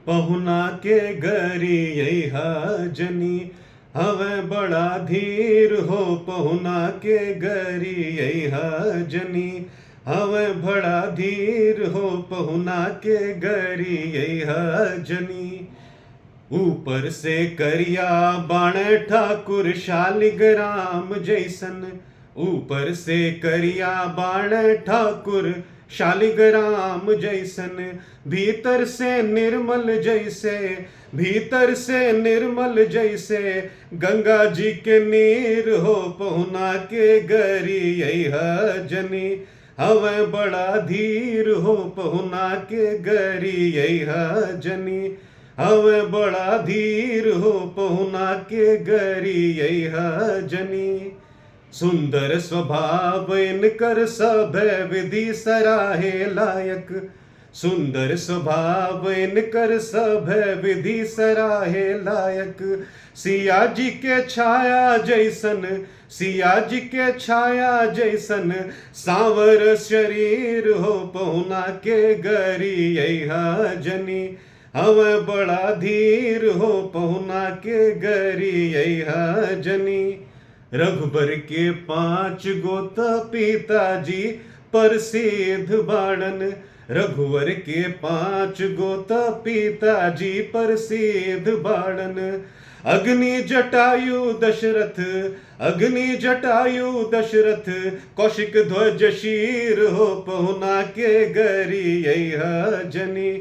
पहुना के गरी यहा जनी हवे बड़ा धीर हो। पहुना के गरी यहा जनी हवे बड़ा धीर हो। पहुना के गरी यहा जनी ऊपर से करिया बाण ठाकुर शालिग्राम जैसन। ऊपर से करिया बाण ठाकुर शालिग्राम जैसन। भीतर से निर्मल जैसे, भीतर से निर्मल जैसे गंगा जी के नीर हो। पहुना के गरी यहा जनी हवे बड़ा धीर हो। पहुना के गरी यहा जनी हवे बड़ा धीर हो। पहुना के गरी यहा जनी सुंदर स्वभाव इनकर सभय विधि सराहे लायक। सुंदर स्वभाव इनकर सभय विधि सराहे लायक। सिया जी के छाया जैसन, सिया जी के छाया जैसन सांवर शरीर हो। पहुना के गरी यहा जनी हवे बड़ा धीर हो। पहुना के गरी यहा जनी रघुबर के 5 गोत पिताजी प्रसिद्ध बाणन। रघुवर के 5 गोत पिताजी प्रसिद्ध बाणन। अग्नि जटायु दशरथ, अग्नि जटायु दशरथ कौशिक ध्वज शीर हो। पहुना के गरी यहा जनी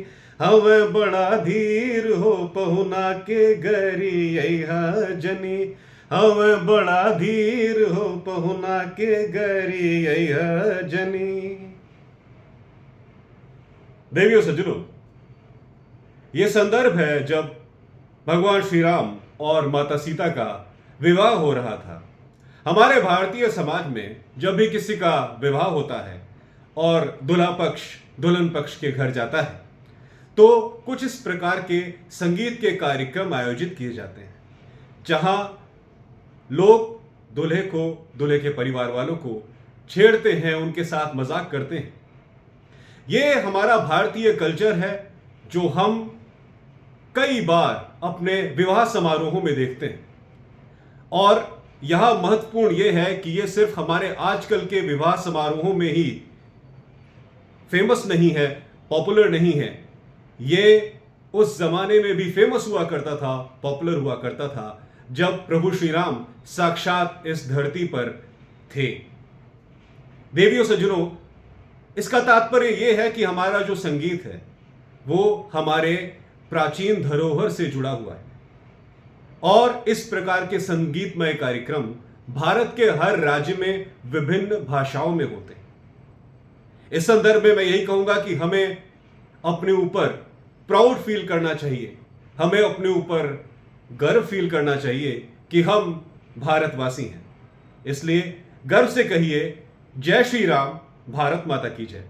हवे बड़ा धीर हो। पहुना के गरी यहा जनी हवे बड़ा धीर हो। पहुना के गरी यहा जनी। देवियों सज्जनों, यह संदर्भ है जब भगवान श्री राम और माता सीता का विवाह हो रहा था। हमारे भारतीय समाज में जब भी किसी का विवाह होता है और दूल्हा पक्ष दुल्हन पक्ष के घर जाता है तो कुछ इस प्रकार के संगीत के कार्यक्रम आयोजित किए जाते हैं, जहां लोग दूल्हे को, दूल्हे के परिवार वालों को छेड़ते हैं, उनके साथ मजाक करते हैं। यह हमारा भारतीय कल्चर है जो हम कई बार अपने विवाह समारोहों में देखते हैं। और यह महत्वपूर्ण यह है कि यह सिर्फ हमारे आजकल के विवाह समारोहों में ही फेमस नहीं है, पॉपुलर नहीं है। यह उस जमाने में भी फेमस हुआ करता था, पॉपुलर हुआ करता था जब प्रभु श्री राम साक्षात इस धरती पर थे। देवियों सज्जनों, इसका तात्पर्य यह है कि हमारा जो संगीत है वो हमारे प्राचीन धरोहर से जुड़ा हुआ है। और इस प्रकार के संगीतमय कार्यक्रम भारत के हर राज्य में विभिन्न भाषाओं में होते हैं। इस संदर्भ में मैं यही कहूंगा कि हमें अपने ऊपर प्राउड फील करना चाहिए, हमें अपने ऊपर गर्व फील करना चाहिए कि हम भारतवासी हैं। इसलिए गर्व से कहिए, जय श्री राम, भारत माता की जय।